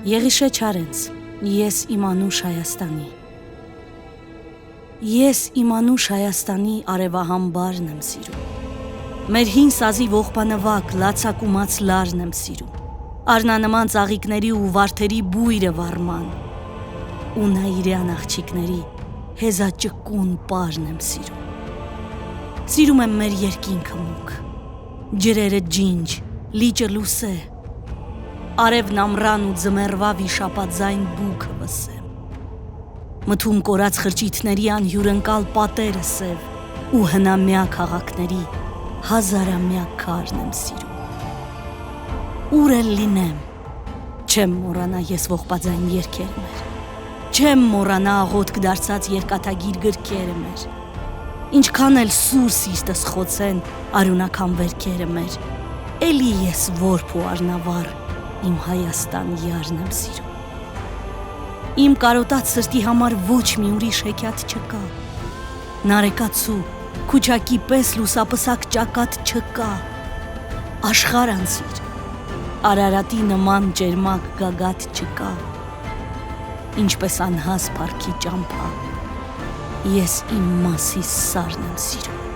Եղիշե Չարենց, ես իմ անուշ Հայաստանի։ Ես իմ անուշ Հայաստանի արևահամբարն եմ սիրում։ Մեր հին սազի ողբանվակ, լացակումած լարն եմ սիրում։ Արնանման ծաղիկների ու վարդերի բույրը վարման։ Ու նայիրյան աղջիկների հեզաճկուն պարն եմ սիրում։ Սիրում եմ մեր երկինքը մուկ, ջրերը ջինջ, լիճը լուսե, արևն ամռան ու ձմեռվա վիշապաձայն բուքը վսեմ։ Մթում կորած խրճիթների անհյուրընկալ պատերը սև ու հնամյա քաղաքների հազարամյա քարն եմ սիրում։ Ուր էլ լինեմ, չեմ մոռանա ես ողբաձայն երգերը մեր, չեմ մոռանա աղոթք դարձած երկաթագիր գրքերը մեր, ինչքան էլ սուր սիրտս խոցեն արյունական վերքերը մեր, էլի ես որբ ու արնավառ իմ Հայաստան յարն եմ սիրում։ Իմ կարոտած սրտի համար ոչ մի ուրիշ հեքիաթ չկա, նարեկացու, քուչակի պես լուսապսակ ճակատ չկա, աշխարհ անցիր, Արարատի նման ջերմակ գագաթ չկա, ինչպես անհաս փառքի ճամփա, ես իմ մասիս սարն եմ սիրում։